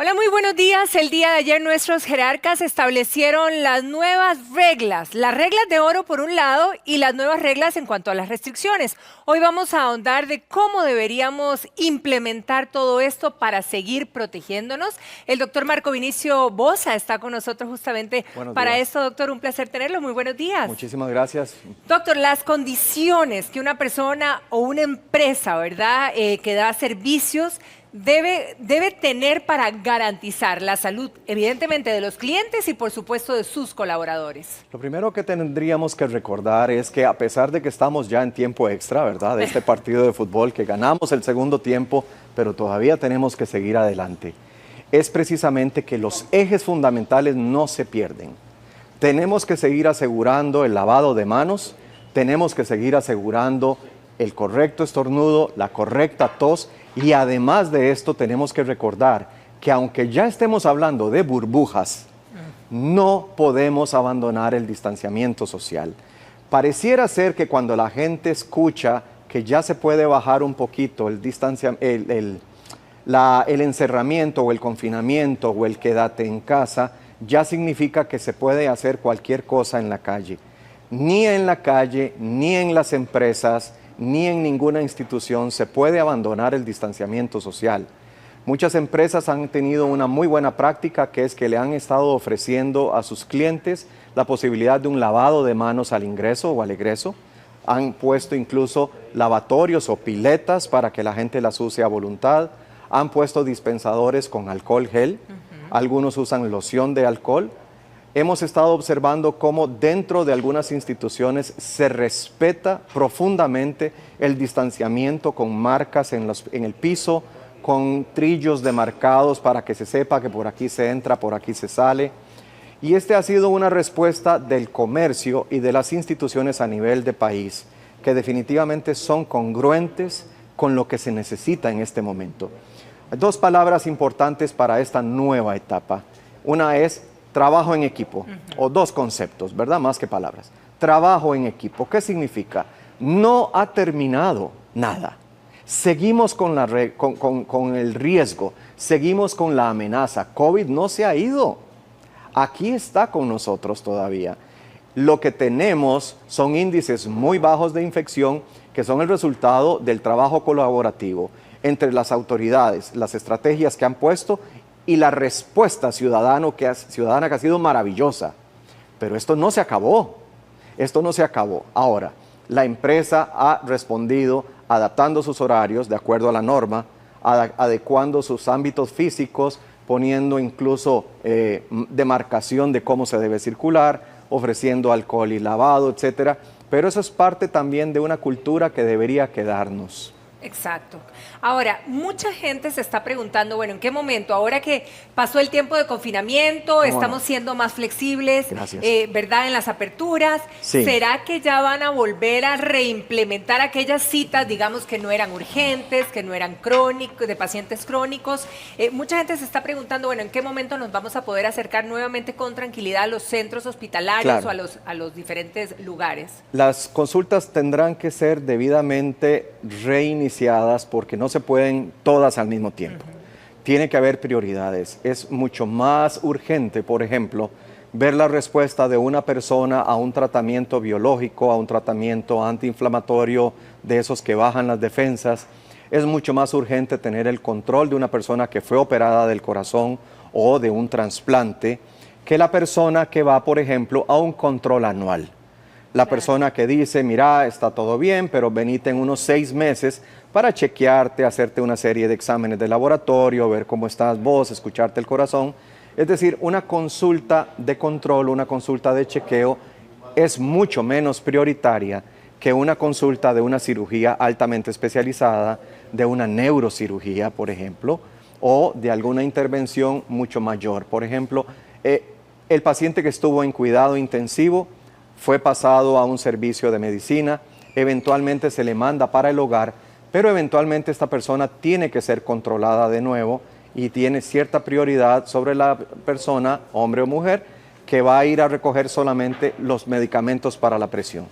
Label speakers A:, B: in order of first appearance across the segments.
A: Hola, muy buenos días. El día de ayer nuestros jerarcas establecieron las nuevas reglas, las reglas de oro por un lado y las nuevas reglas en cuanto a las restricciones. Hoy vamos a ahondar de cómo deberíamos implementar todo esto para seguir protegiéndonos. El doctor Marco Vinicio Boza está con nosotros justamente
B: Buenos
A: para
B: días.
A: esto, doctor. Un placer tenerlo. Muy buenos días.
B: Muchísimas gracias.
A: Doctor, las condiciones que una persona o una empresa, ¿verdad?, que da servicios debe tener para garantizar la salud, evidentemente, de los clientes y, por supuesto, de sus colaboradores.
B: Lo primero que tendríamos que recordar es que a pesar de que estamos ya en tiempo extra, ¿verdad?, de este partido de fútbol, que ganamos el segundo tiempo, pero todavía tenemos que seguir adelante, es precisamente que los ejes fundamentales no se pierden. Tenemos que seguir asegurando el lavado de manos, tenemos que seguir asegurando el correcto estornudo, la correcta tos, y además de esto tenemos que recordar que aunque ya estemos hablando de burbujas, no podemos abandonar el distanciamiento social. Pareciera ser que cuando la gente escucha que ya se puede bajar un poquito el encerramiento o el confinamiento o el quédate en casa, ya significa que se puede hacer cualquier cosa en la calle. Ni en la calle, ni en las empresas, ni en ninguna institución se puede abandonar el distanciamiento social. Muchas empresas han tenido una muy buena práctica, que es que le han estado ofreciendo a sus clientes la posibilidad de un lavado de manos al ingreso o al egreso. Han puesto incluso lavatorios o piletas para que la gente las use a voluntad. Han puesto dispensadores con alcohol gel. Algunos usan loción de alcohol. Hemos estado observando cómo dentro de algunas instituciones se respeta profundamente el distanciamiento con marcas en el piso, con trillos demarcados para que se sepa que por aquí se entra, por aquí se sale. Y este ha sido una respuesta del comercio y de las instituciones a nivel de país, que definitivamente son congruentes con lo que se necesita en este momento. Hay dos palabras importantes para esta nueva etapa. Una es trabajo en equipo, o dos conceptos, ¿verdad? Más que palabras. Trabajo en equipo, ¿qué significa? No ha terminado nada. Seguimos con el riesgo, seguimos con la amenaza. COVID no se ha ido. Aquí está con nosotros todavía. Lo que tenemos son índices muy bajos de infección, que son el resultado del trabajo colaborativo entre las autoridades, las estrategias que han puesto y la respuesta ciudadana que ha sido maravillosa. Pero esto no se acabó. Esto no se acabó. Ahora, la empresa ha respondido adaptando sus horarios de acuerdo a la norma, adecuando sus ámbitos físicos, poniendo incluso demarcación de cómo se debe circular, ofreciendo alcohol y lavado, etcétera. Pero eso es parte también de una cultura que debería quedarnos.
A: Exacto. Ahora, mucha gente se está preguntando, bueno, ¿en qué momento? Ahora que pasó el tiempo de confinamiento, estamos siendo más flexibles, ¿verdad? En las aperturas.
B: Sí.
A: ¿Será que ya van a volver a reimplementar aquellas citas, digamos, que no eran urgentes, que no eran crónicos, de pacientes crónicos? Mucha gente se está preguntando, bueno, ¿en qué momento nos vamos a poder acercar nuevamente con tranquilidad a los centros hospitalarios o a los diferentes lugares?
B: Las consultas tendrán que ser debidamente reiniciadas porque no se pueden todas al mismo tiempo. Tiene que haber prioridades. Es mucho más urgente, por ejemplo, ver la respuesta de una persona a un tratamiento biológico, a un tratamiento antiinflamatorio de esos que bajan las defensas. Es mucho más urgente tener el control de una persona que fue operada del corazón o de un trasplante que la persona que va, por ejemplo, a un control anual. La persona que dice, mira, está todo bien, pero venite en unos 6 meses para chequearte, hacerte una serie de exámenes de laboratorio, ver cómo estás vos, escucharte el corazón. Es decir, una consulta de control, una consulta de chequeo es mucho menos prioritaria que una consulta de una cirugía altamente especializada, de una neurocirugía, por ejemplo, o de alguna intervención mucho mayor. Por ejemplo, el paciente que estuvo en cuidado intensivo fue pasado a un servicio de medicina, eventualmente se le manda para el hogar, pero eventualmente esta persona tiene que ser controlada de nuevo y tiene cierta prioridad sobre la persona, hombre o mujer, que va a ir a recoger solamente los medicamentos para la presión.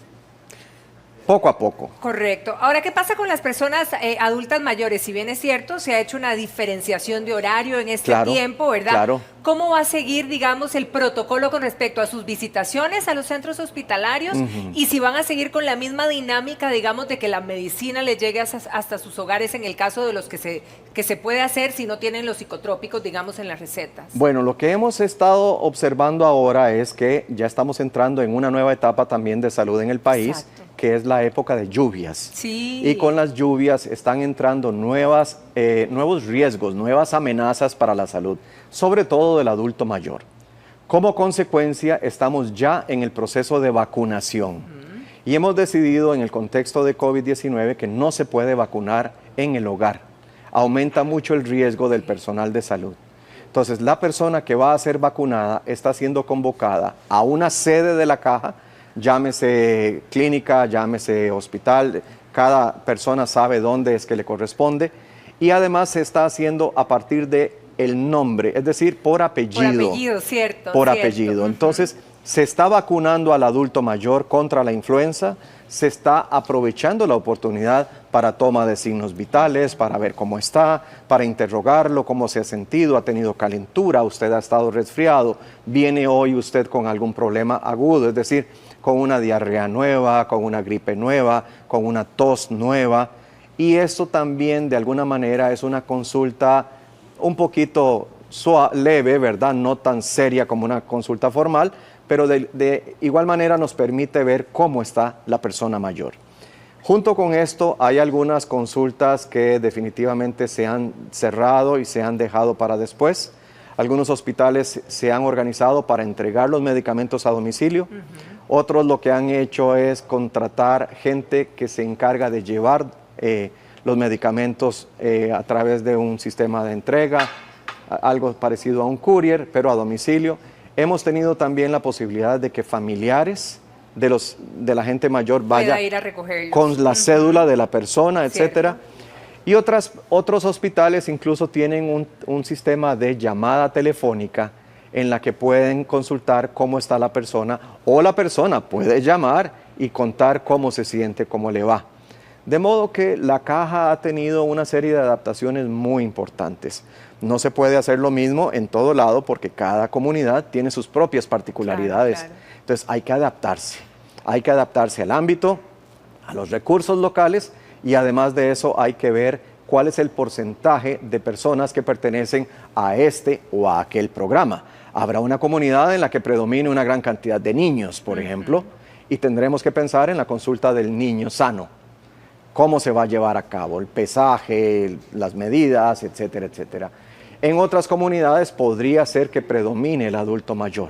B: poco a poco.
A: Correcto. Ahora, ¿qué pasa con las personas adultas mayores? Si bien es cierto, se ha hecho una diferenciación de horario en este tiempo, ¿verdad?
B: Claro.
A: ¿Cómo va a seguir, digamos, el protocolo con respecto a sus visitaciones a los centros hospitalarios? Y si van a seguir con la misma dinámica, digamos, de que la medicina les llegue hasta sus hogares en el caso de los que se puede hacer si no tienen los psicotrópicos, digamos, en las recetas.
B: Bueno, lo que hemos estado observando ahora es que ya estamos entrando en una nueva etapa también de salud en el país. Exacto. Que es la época de lluvias.
A: Sí.
B: Y con las lluvias están entrando nuevos riesgos, nuevas amenazas para la salud, sobre todo del adulto mayor. Como consecuencia, estamos ya en el proceso de vacunación. Y hemos decidido en el contexto de COVID-19 que no se puede vacunar en el hogar. Aumenta mucho el riesgo del personal de salud. Entonces, la persona que va a ser vacunada está siendo convocada a una sede de la caja, llámese clínica, llámese hospital, cada persona sabe dónde es que le corresponde y además se está haciendo a partir de el nombre, es decir, por apellido. Por
A: apellido, cierto.
B: Por apellido. Entonces, se está vacunando al adulto mayor contra la influenza, se está aprovechando la oportunidad para toma de signos vitales, para ver cómo está, para interrogarlo, cómo se ha sentido, ha tenido calentura, usted ha estado resfriado, viene hoy usted con algún problema agudo, es decir, con una diarrea nueva, con una gripe nueva, con una tos nueva. Y eso también de alguna manera es una consulta un poquito leve, ¿verdad? No tan seria como una consulta formal, pero de igual manera nos permite ver cómo está la persona mayor. Junto con esto hay algunas consultas que definitivamente se han cerrado y se han dejado para después. Algunos hospitales se han organizado para entregar los medicamentos a domicilio. Otros lo que han hecho es contratar gente que se encarga de llevar los medicamentos a través de un sistema de entrega, algo parecido a un courier, pero a domicilio. Hemos tenido también la posibilidad de que familiares de la gente mayor vaya
A: ir a recogerlos
B: con la cédula de la persona, etcétera. Y otros hospitales incluso tienen un sistema de llamada telefónica en la que pueden consultar cómo está la persona o la persona puede llamar y contar cómo se siente, cómo le va. De modo que la caja ha tenido una serie de adaptaciones muy importantes. No se puede hacer lo mismo en todo lado porque cada comunidad tiene sus propias particularidades. Claro. Entonces hay que adaptarse al ámbito, a los recursos locales y además de eso hay que ver cuál es el porcentaje de personas que pertenecen a este o a aquel programa. Habrá una comunidad en la que predomine una gran cantidad de niños, por ejemplo, y tendremos que pensar en la consulta del niño sano. Cómo se va a llevar a cabo, el pesaje, las medidas, etcétera, etcétera. En otras comunidades podría ser que predomine el adulto mayor.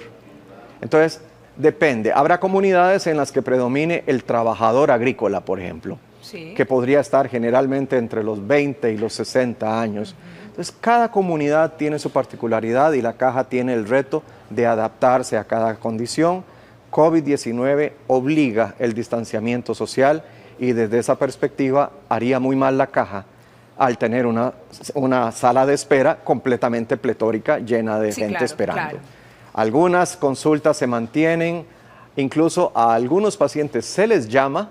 B: Entonces, depende. Habrá comunidades en las que predomine el trabajador agrícola, por ejemplo, que podría estar generalmente entre los 20 y los 60 años. Entonces, cada comunidad tiene su particularidad y la caja tiene el reto de adaptarse a cada condición. COVID-19 obliga el distanciamiento social y desde esa perspectiva haría muy mal la caja al tener una sala de espera completamente pletórica, llena de gente esperando. Claro. Algunas consultas se mantienen, incluso a algunos pacientes se les llama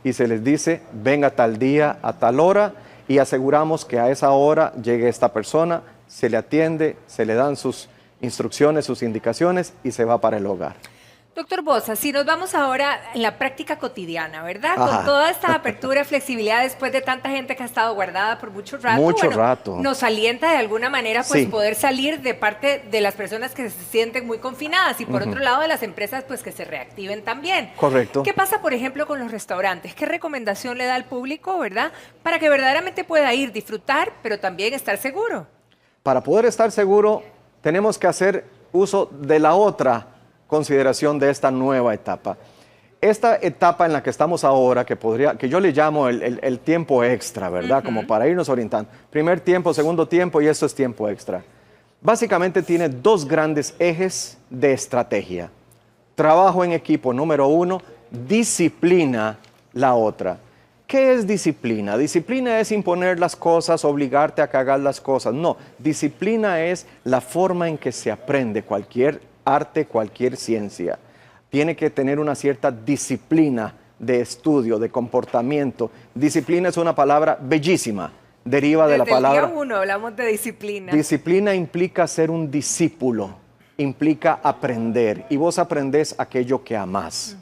B: y se les dice, venga tal día a tal hora y aseguramos que a esa hora llegue esta persona, se le atiende, se le dan sus instrucciones, sus indicaciones y se va para el hogar.
A: Doctor Boza, si nos vamos ahora en la práctica cotidiana, ¿verdad? Con toda esta apertura y flexibilidad después de tanta gente que ha estado guardada por mucho rato. Nos alienta de alguna manera pues poder salir de parte de las personas que se sienten muy confinadas y por otro lado de las empresas pues que se reactiven también.
B: Correcto.
A: ¿Qué pasa, por ejemplo, con los restaurantes? ¿Qué recomendación le da al público, verdad? Para que verdaderamente pueda ir, disfrutar, pero también estar seguro.
B: Para poder estar seguro, tenemos que hacer uso de la otra consideración de esta nueva etapa. Esta etapa en la que estamos ahora, que yo le llamo el tiempo extra, ¿verdad? Como para irnos orientando. Primer tiempo, segundo tiempo y esto es tiempo extra. Básicamente tiene dos grandes ejes de estrategia. Trabajo en equipo, número uno, disciplina, la otra. ¿Qué es disciplina? Disciplina es imponer las cosas, obligarte a que hagas las cosas. No, disciplina es la forma en que se aprende cualquier arte, cualquier ciencia. Tiene que tener una cierta disciplina de estudio, de comportamiento. Disciplina es una palabra bellísima, deriva de la palabra...
A: Desde el día 1 hablamos de disciplina.
B: Disciplina implica ser un discípulo, implica aprender, y vos aprendés aquello que amás.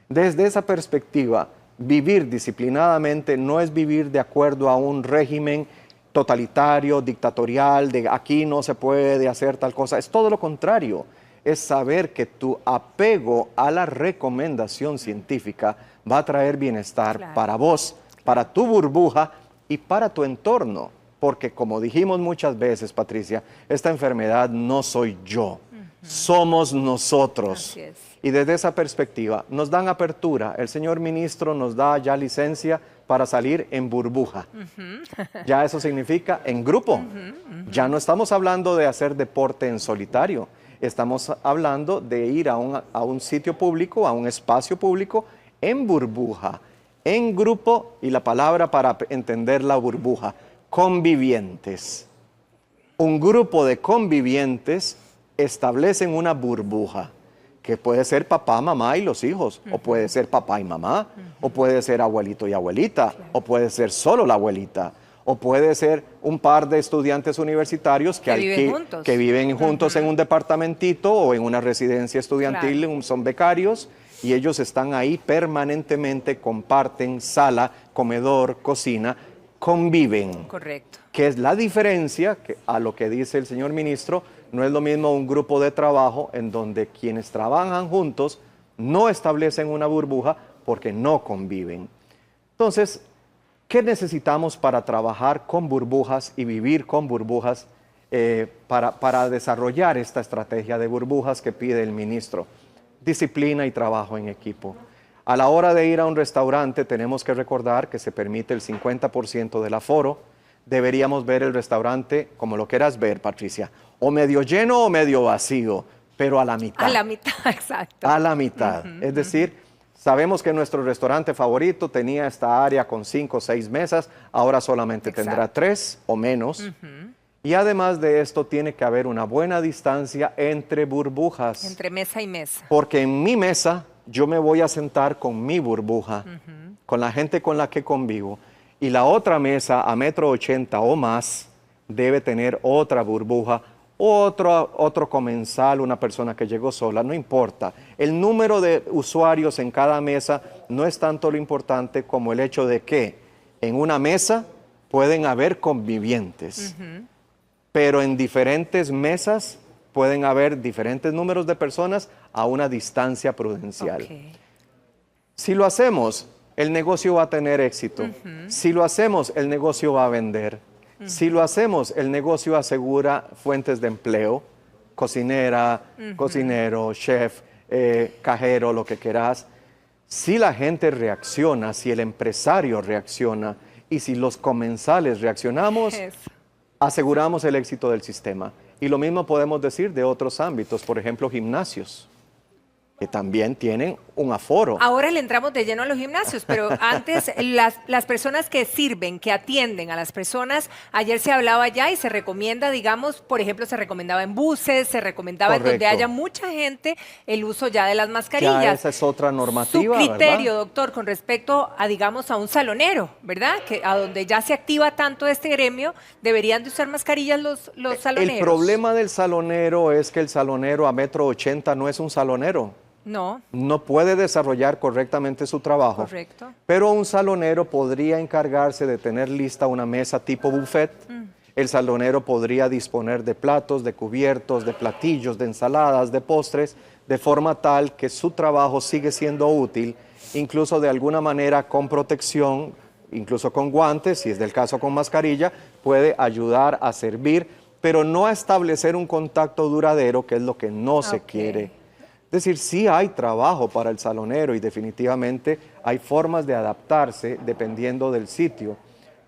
B: Desde esa perspectiva, vivir disciplinadamente no es vivir de acuerdo a un régimen totalitario, dictatorial, de aquí no se puede hacer tal cosa. Es todo lo contrario. Es saber que tu apego a la recomendación científica va a traer bienestar para vos, para tu burbuja y para tu entorno. Porque como dijimos muchas veces, Patricia, esta enfermedad no soy yo, somos nosotros.
A: Así es.
B: Y desde esa perspectiva nos dan apertura. El señor ministro nos da ya licencia para salir en burbuja. Ya eso significa en grupo. Ya no estamos hablando de hacer deporte en solitario. Estamos hablando de ir a un sitio público, a un espacio público, en burbuja, en grupo, y la palabra para entender la burbuja, convivientes. Un grupo de convivientes establecen una burbuja, que puede ser papá, mamá y los hijos, o puede ser papá y mamá, o puede ser abuelito y abuelita, o puede ser solo la abuelita, o puede ser un par de estudiantes universitarios que viven juntos en un departamentito o en una residencia estudiantil, son becarios, y ellos están ahí permanentemente, comparten sala, comedor, cocina, conviven.
A: Correcto.
B: Que es la diferencia a lo que dice el señor ministro. No es lo mismo un grupo de trabajo en donde quienes trabajan juntos no establecen una burbuja porque no conviven. Entonces, ¿qué necesitamos para trabajar con burbujas y vivir con burbujas para desarrollar esta estrategia de burbujas que pide el ministro? Disciplina y trabajo en equipo. A la hora de ir a un restaurante tenemos que recordar que se permite el 50% del aforo. Deberíamos ver el restaurante como lo quieras ver, Patricia, o medio lleno o medio vacío, pero a la mitad.
A: A la mitad, exacto.
B: A la mitad. Es decir, sabemos que nuestro restaurante favorito tenía esta área con 5 o 6 mesas, ahora solamente tendrá 3 o menos. Y además de esto, tiene que haber una buena distancia entre burbujas.
A: Entre mesa y mesa.
B: Porque en mi mesa yo me voy a sentar con mi burbuja, con la gente con la que convivo. Y la otra mesa, a 1,80 m o más, debe tener otra burbuja, otro comensal, una persona que llegó sola, no importa. El número de usuarios en cada mesa no es tanto lo importante como el hecho de que en una mesa pueden haber convivientes, pero en diferentes mesas pueden haber diferentes números de personas a una distancia prudencial. Si lo hacemos, el negocio va a tener éxito. Si lo hacemos, el negocio va a vender. Si lo hacemos, el negocio asegura fuentes de empleo, cocinera, cocinero, chef, cajero, lo que quieras. Si la gente reacciona, si el empresario reacciona y si los comensales reaccionamos, aseguramos el éxito del sistema. Y lo mismo podemos decir de otros ámbitos, por ejemplo, gimnasios, que también tienen un aforo.
A: Ahora le entramos de lleno a los gimnasios, pero antes las personas que sirven, que atienden a las personas, ayer se hablaba ya y se recomienda, digamos, por ejemplo, se recomendaba en buses, se recomendaba en donde haya mucha gente el uso ya de las mascarillas.
B: Ya esa es otra normativa,
A: Su criterio,
B: ¿verdad?
A: doctor, con respecto a, digamos, a un salonero, ¿verdad? Que a donde ya se activa tanto este gremio, ¿deberían de usar mascarillas los saloneros?
B: El problema del salonero es que el salonero a 1,80 m no es un salonero.
A: No.
B: No puede desarrollar correctamente su trabajo.
A: Correcto.
B: Pero un salonero podría encargarse de tener lista una mesa tipo buffet. El salonero podría disponer de platos, de cubiertos, de platillos, de ensaladas, de postres, de forma tal que su trabajo sigue siendo útil, incluso de alguna manera con protección, incluso con guantes, si es del caso con mascarilla, puede ayudar a servir, pero no a establecer un contacto duradero, que es lo que no se quiere. Es decir, sí hay trabajo para el salonero y definitivamente hay formas de adaptarse dependiendo del sitio.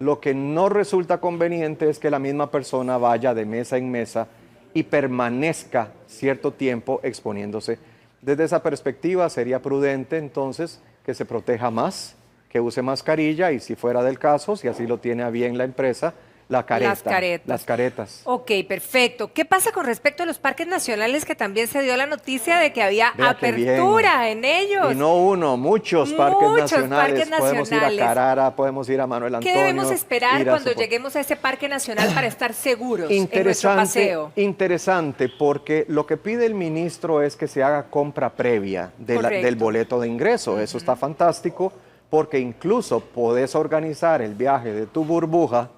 B: Lo que no resulta conveniente es que la misma persona vaya de mesa en mesa y permanezca cierto tiempo exponiéndose. Desde esa perspectiva sería prudente entonces que se proteja más, que use mascarilla y si fuera del caso, si así lo tiene a bien la empresa, La careta.
A: Las caretas.
B: Las caretas.
A: Ok, perfecto. ¿Qué pasa con respecto a los parques nacionales que también se dio la noticia de que había
B: Vea qué
A: apertura en ellos?
B: Y no uno, muchos parques
A: Muchos
B: nacionales.
A: parques
B: Podemos ir a
A: nacionales.
B: Carara, podemos ir a Manuel
A: ¿Qué
B: Antonio.
A: debemos esperar
B: ir a
A: cuando
B: Sopo-
A: lleguemos a ese parque nacional para estar seguros en nuestro paseo?
B: Interesante, porque lo que pide el ministro es que se haga compra previa
A: Correcto.
B: del boleto de ingreso. Eso está fantástico, porque incluso podés organizar el viaje de tu burbuja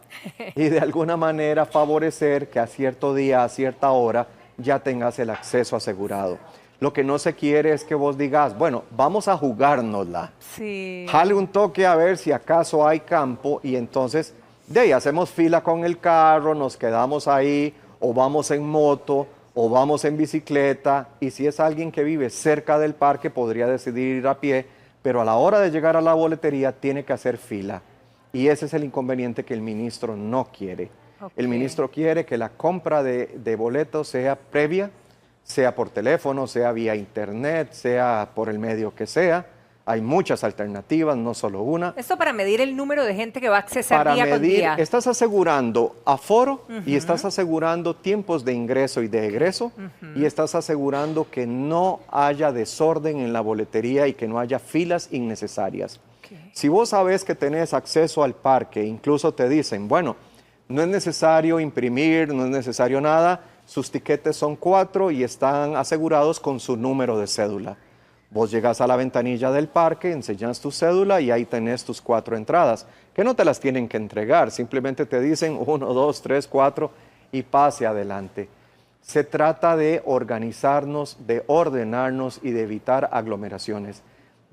B: y de alguna manera favorecer que a cierto día, a cierta hora, ya tengas el acceso asegurado. Lo que no se quiere es que vos digas, bueno, vamos a jugárnosla.
A: Sí.
B: Jale un toque a ver si acaso hay campo y entonces de ahí hacemos fila con el carro, nos quedamos ahí o vamos en moto o vamos en bicicleta y si es alguien que vive cerca del parque podría decidir ir a pie, pero a la hora de llegar a la boletería tiene que hacer fila y ese es el inconveniente que el ministro no quiere.
A: Ok.
B: El ministro quiere que la compra de boletos sea previa, sea por teléfono, sea vía internet, sea por el medio que sea. Hay muchas alternativas, no solo una.
A: Esto para medir el número de gente que va a accesar
B: Para
A: día con
B: medir,
A: día.
B: estás asegurando aforo y estás asegurando tiempos de ingreso y de egreso y estás asegurando que no haya desorden en la boletería y que no haya filas innecesarias.
A: Ok.
B: Si vos sabes que tenés acceso al parque, incluso te dicen, bueno, no es necesario imprimir, no es necesario nada, sus tiquetes son 4 y están asegurados con su número de cédula. Vos llegas a la ventanilla del parque, enseñas tu cédula y ahí tenés tus 4 entradas, que no te las tienen que entregar, simplemente te dicen 1, 2, 3, 4 y pase adelante. Se trata de organizarnos, de ordenarnos y de evitar aglomeraciones.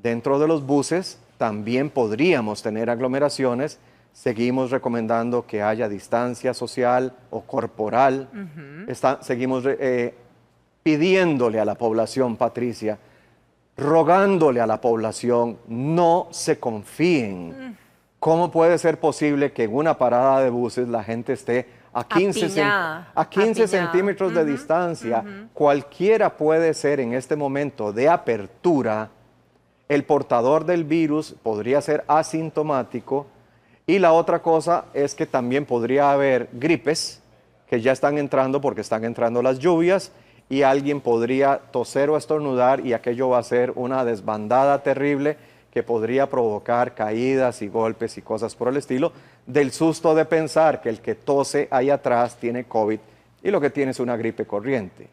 B: Dentro de los buses también podríamos tener aglomeraciones. Seguimos recomendando que haya distancia social o corporal. Seguimos pidiéndole a la población, Patricia, rogándole a la población, no se confíen. ¿Cómo puede ser posible que en una parada de buses la gente esté a 15
A: Apiñada.
B: centímetros de distancia? Cualquiera puede ser en este momento de apertura, el portador del virus podría ser asintomático y la otra cosa es que también podría haber gripes que ya están entrando porque están entrando las lluvias y alguien podría toser o estornudar y aquello va a ser una desbandada terrible que podría provocar caídas y golpes y cosas por el estilo, del susto de pensar que el que tose ahí atrás tiene COVID y lo que tiene es una gripe corriente.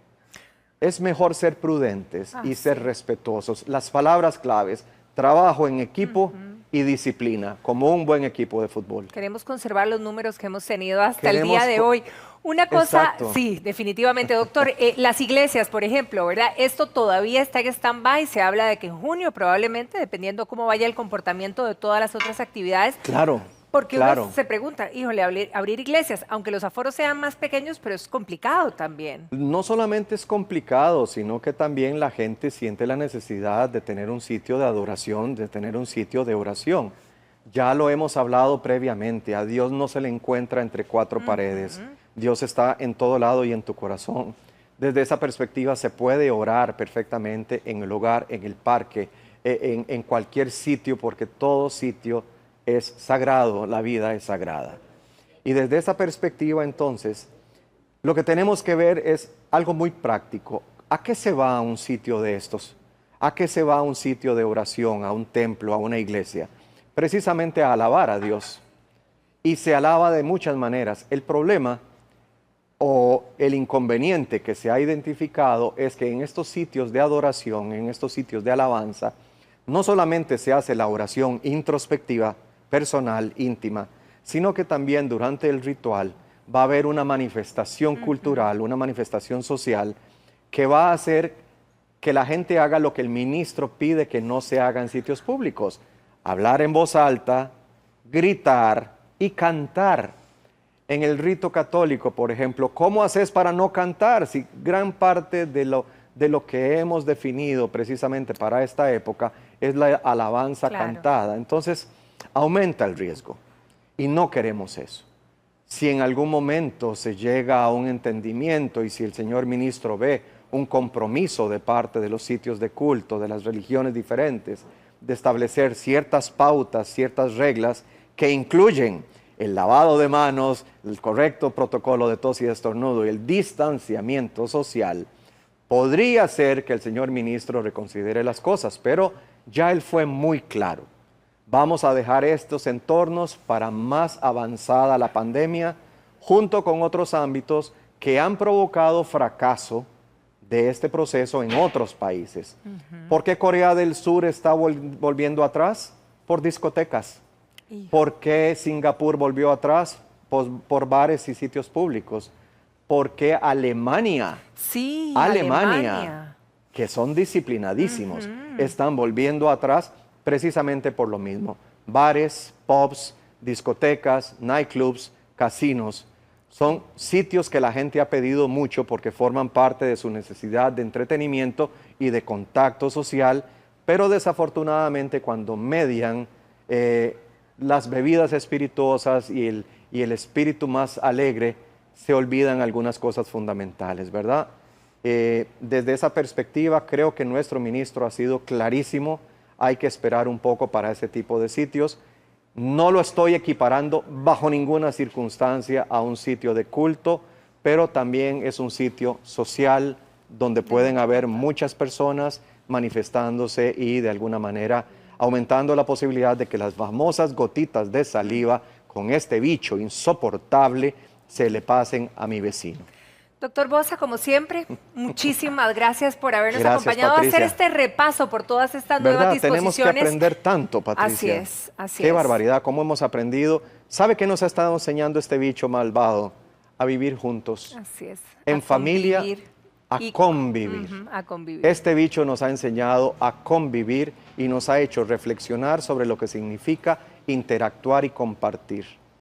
B: Es mejor ser prudentes y ser respetuosos. Las palabras claves, trabajo en equipo y disciplina, como un buen equipo de fútbol.
A: Queremos conservar los números que hemos tenido hasta el
B: Queremos
A: día de hoy. Una cosa,
B: Exacto.
A: sí, definitivamente, doctor. Las iglesias, por ejemplo, ¿verdad? Esto todavía está en stand-by. Se habla de que en junio probablemente, dependiendo cómo vaya el comportamiento de todas las otras actividades.
B: Claro,
A: Porque
B: claro.
A: uno se pregunta, híjole, abrir iglesias, aunque los aforos sean más pequeños, pero es complicado también.
B: No solamente es complicado, sino que también la gente siente la necesidad de tener un sitio de adoración, de tener un sitio de oración. Ya lo hemos hablado previamente, a Dios no se le encuentra entre 4 paredes. Dios está en todo lado y en tu corazón. Desde esa perspectiva se puede orar perfectamente en el hogar, en el parque, en cualquier sitio, porque todo sitio es sagrado, la vida es sagrada. Y desde esa perspectiva, entonces, lo que tenemos que ver es algo muy práctico. ¿A qué se va a un sitio de estos? ¿A qué se va a un sitio de oración, a un templo, a una iglesia? Precisamente a alabar a Dios. Y se alaba de muchas maneras. El problema o el inconveniente que se ha identificado es que en estos sitios de adoración, en estos sitios de alabanza, no solamente se hace la oración introspectiva, personal, íntima, sino que también durante el ritual va a haber una manifestación cultural, una manifestación social que va a hacer que la gente haga lo que el ministro pide que no se haga en sitios públicos: hablar en voz alta, gritar y cantar. En el rito católico, por ejemplo, ¿cómo haces para no cantar? Si gran parte de lo que hemos definido precisamente para esta época es la alabanza cantada. Entonces, aumenta el riesgo y no queremos eso. Si en algún momento se llega a un entendimiento y si el señor ministro ve un compromiso de parte de los sitios de culto, de las religiones diferentes, de establecer ciertas pautas, ciertas reglas que incluyen el lavado de manos, el correcto protocolo de tos y estornudo y el distanciamiento social, podría ser que el señor ministro reconsidere las cosas, pero ya él fue muy claro. Vamos a dejar estos entornos para más avanzada la pandemia, junto con otros ámbitos que han provocado fracaso de este proceso en otros países. ¿Por qué Corea del Sur está volviendo atrás? Por discotecas. ¿Por qué Singapur volvió atrás? Por bares y sitios públicos. ¿Por qué Alemania?
A: Sí,
B: Alemania, que son disciplinadísimos, están volviendo atrás precisamente por lo mismo. Bares, pubs, discotecas, nightclubs, casinos, son sitios que la gente ha pedido mucho porque forman parte de su necesidad de entretenimiento y de contacto social, pero desafortunadamente cuando median las bebidas espirituosas y el espíritu más alegre, se olvidan algunas cosas fundamentales, ¿verdad? Desde esa perspectiva, creo que nuestro ministro ha sido clarísimo. Hay que esperar un poco para ese tipo de sitios. No lo estoy equiparando bajo ninguna circunstancia a un sitio de culto, pero también es un sitio social donde pueden haber muchas personas manifestándose y de alguna manera aumentando la posibilidad de que las famosas gotitas de saliva con este bicho insoportable se le pasen a mi vecino.
A: Doctor Bosa, como siempre, muchísimas gracias por habernos
B: Gracias,
A: acompañado
B: Patricia.
A: a hacer este repaso por todas estas nuevas
B: ¿Verdad?
A: disposiciones.
B: Tenemos que aprender tanto, Patricia.
A: Así es, así
B: Qué
A: es.
B: barbaridad, cómo hemos aprendido. ¿Sabe qué nos ha estado enseñando este bicho malvado? A vivir juntos.
A: Así es.
B: En familia,
A: convivir
B: a convivir.
A: A convivir.
B: Este bicho nos ha enseñado a convivir y nos ha hecho reflexionar sobre lo que significa interactuar y compartir.